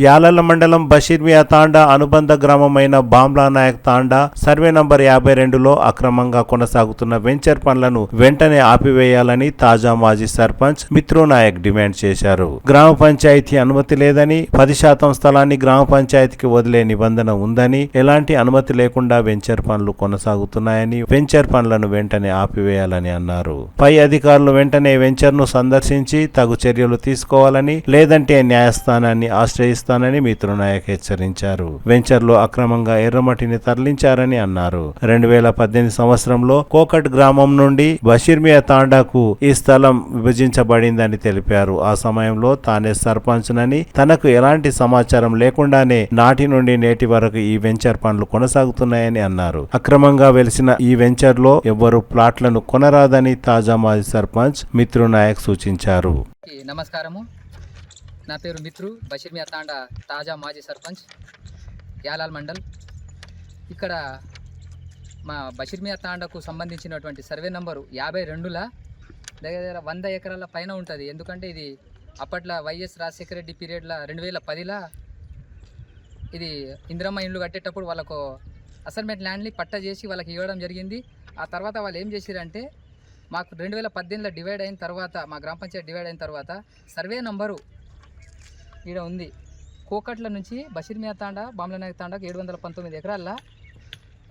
యాలల మండలం బషీర్మియా తాండా అనుబంధ గ్రామమైన బాంబ్లా నాయక్ తాండా survey number 52లో అక్రమంగా కొనసాగుతున్న వెంచర్ పనులను వెంటనే ఆపివేయాలని తాజా మాజీ సర్పంచ్ మిత్రు నాయక్ డిమాండ్ చేశారు. గ్రామ పంచాయతీ అనుమతి లేదని, 10% స్థలాన్ని గ్రామ పంచాయతీకి వదిలే నిబంధన ఉందని, ఎలాంటి అనుమతి లేకుండా వెంచర్ పనులు కొనసాగుతున్నాయని, వెంచర్ పనులను వెంటనే ఆపివేయాలని అన్నారు. పై అధికారులు వెంటనే వెంచర్ ను సందర్శించి తగు చర్యలు తీసుకోవాలని, లేదంటే న్యాయస్థానాన్ని ఆశ్రయిస్తానని మిత్రునాయక్ హెచ్చరించారు. వెంచర్ లో అక్రమంగా ఎర్రమట్టిని తరలించారని అన్నారు. 2018 సంవత్సరంలో కోకట్ గ్రామం నుండి బషీర్మియా తాండాకు ఈ స్థలం విభజించబడిందని తెలిపారు. ఆ సమయంలో తానే సర్పంచ్ నని, తనకు ఎలాంటి సమాచారం లేకుండానే నాటి నుండి నేటి వరకు ఈ వెంచర్ పనులు కొనసాగుతున్నాయని అన్నారు. అక్రమంగా వెలిసిన ఈ వెంచర్ లో ఎవ్వరూ ప్లాట్లను కొనరాదని తాజా మాజీ సర్పంచ్ మిత్రు నాయక్ సూచించారు. నమస్కారము, నా పేరు మిత్రు, బషీర్మియా తాండా తాజా మాజీ సర్పంచ్, యాలాల్ మండల్. ఇక్కడ మా బషీర్మియా తాండాకు సంబంధించినటువంటి సర్వే నంబరు 52ల దగ్గర 100 ఎకరాల పైన ఉంటుంది. ఎందుకంటే ఇది అప్పట్లో వైఎస్ రాజశేఖర రెడ్డి పీరియడ్లో 2010లో ఇది ఇందిరమ్మ ఇండ్లు కట్టేటప్పుడు వాళ్ళకు అసైన్మెంట్ ల్యాండ్ని పట్టా చేసి వాళ్ళకి ఇవ్వడం జరిగింది. ఆ తర్వాత వాళ్ళు ఏం చేసిరంటే, మాకు 2018లో డివైడ్ అయిన తర్వాత, మా గ్రామ పంచాయతీ డివైడ్ అయిన తర్వాత సర్వే నంబరు ఇక్కడ ఉంది. కోకట్ల నుంచి బషీర్మియా తాండా బాంబ్లా నాయక్ తాండాకు 719 ఎకరాల,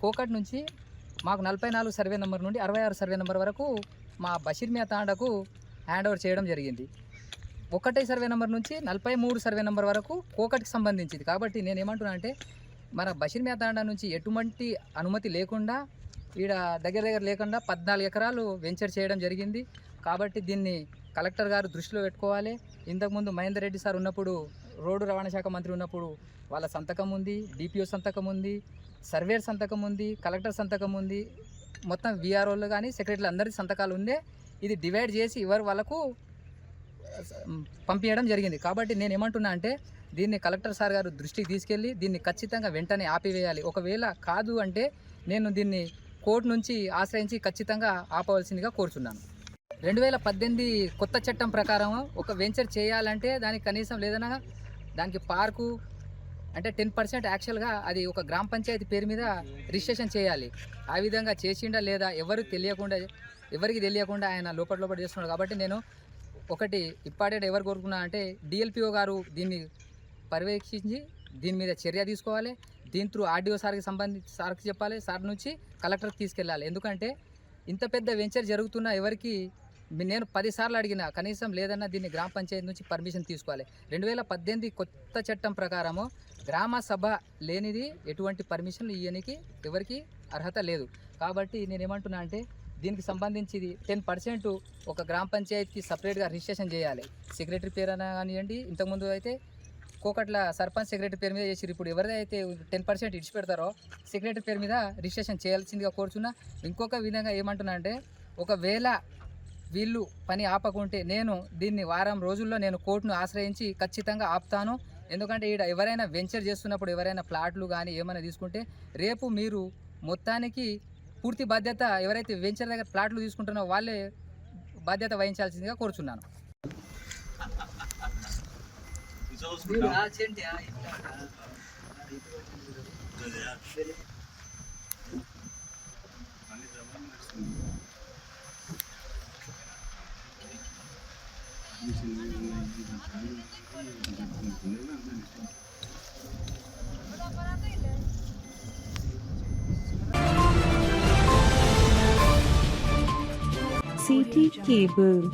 కోకట్ నుంచి మాకు 44 సర్వే నెంబర్ నుండి 66 సర్వే నెంబర్ వరకు మా బషీర్మియా తాండాకు హ్యాండ్ ఓవర్ చేయడం జరిగింది. 1 సర్వే నెంబర్ నుంచి 43 సర్వే నెంబర్ వరకు కోకట్కి సంబంధించింది. కాబట్టి నేను ఏమంటున్నా అంటే, మన బషీర్మియా తాండా నుంచి ఎటువంటి అనుమతి లేకుండా, ఈడ దగ్గర లేకుండా 14 ఎకరాలు వెంచర్ చేయడం జరిగింది. కాబట్టి దీన్ని కలెక్టర్ గారు దృష్టిలో పెట్టుకోవాలి. ఇంతకుముందు మహేందర్ రెడ్డి సార్ ఉన్నప్పుడు, రోడ్డు రవాణా శాఖ మంత్రి ఉన్నప్పుడు వాళ్ళ సంతకం ఉంది, డిపిఓ సంతకం ఉంది, సర్వేర్ సంతకం ఉంది, కలెక్టర్ సంతకం ఉంది, మొత్తం విఆర్ఓలు కానీ సెక్రటరీలు అందరి సంతకాలు ఉండే ఇది డివైడ్ చేసి వాళ్ళకు పంపించడం జరిగింది. కాబట్టి నేను ఏమంటున్నా అంటే, దీన్ని కలెక్టర్ సార్ గారు దృష్టికి తీసుకెళ్ళి దీన్ని ఖచ్చితంగా వెంటనే ఆపివేయాలి. ఒకవేళ కాదు అంటే నేను దీన్ని కోర్టు నుంచి ఆశ్రయించి ఖచ్చితంగా ఆపవలసిందిగా కోరుచున్నాను. 2018 కొత్త చట్టం ప్రకారం ఒక వెంచర్ చేయాలంటే దానికి కనీసం లేదన్నా దానికి పార్కు అంటే 10% యాక్చువల్గా అది ఒక గ్రామ పంచాయతీ పేరు మీద రిజిస్ట్రేషన్ చేయాలి. ఆ విధంగా చేసిండా లేదా ఎవరికి తెలియకుండా ఆయన లోపల చేస్తున్నాడు. కాబట్టి నేను ఒకటి ఇంపార్టెంట్ ఎవరు కోరుకున్నా అంటే, డిఎల్పిఓ గారు దీన్ని పర్యవేక్షించి దీని మీద చర్య తీసుకోవాలి. దీని త్రూ ఆర్డీఓ సార్కి చెప్పాలి, సార్ నుంచి కలెక్టర్కి తీసుకెళ్ళాలి. ఎందుకంటే ఇంత పెద్ద వెంచర్ జరుగుతున్న ఎవరికి నేను 10 సార్లు అడిగినా కనీసం లేదన్నా దీన్ని గ్రామ పంచాయతీ నుంచి పర్మిషన్ తీసుకోవాలి. 2018 కొత్త చట్టం ప్రకారము గ్రామ సభ లేనిది ఎటువంటి పర్మిషన్లు ఇవ్వడానికి ఎవరికి అర్హత లేదు. కాబట్టి నేను ఏమంటున్నా అంటే, దీనికి సంబంధించి 10% ఒక గ్రామ పంచాయతీకి సపరేట్గా రిజిస్ట్రేషన్ చేయాలి. సెక్రటరీ పేరు అయినా కానివ్వండి, ఇంతకుముందు అయితే కోకట్ల సర్పంచ్ సెక్రటరీ పేరు మీద చేసి, ఇప్పుడు ఎవరైతే 10% ఇడిచిపెడతారో సెక్రటరీ పేరు మీద రిజిస్ట్రేషన్ చేయాల్సిందిగా కోరుచున్నా. ఇంకొక విధంగా ఏమంటున్నా అంటే, ఒకవేళ వీళ్ళు పని ఆపకుంటే నేను దీన్ని వారం రోజుల్లో నేను కోర్టును ఆశ్రయించి ఖచ్చితంగా ఆపుతాను. ఎందుకంటే ఈడ ఎవరైనా వెంచర్ చేస్తున్నప్పుడు ఎవరైనా ప్లాట్లు కానీ ఏమైనా తీసుకుంటే రేపు మీరు మొత్తానికి పూర్తి బాధ్యత, ఎవరైతే వెంచర్ దగ్గర ప్లాట్లు తీసుకుంటున్నారో వాళ్ళే బాధ్యత వహించాల్సిందిగా కోరుచున్నాను. CT Cable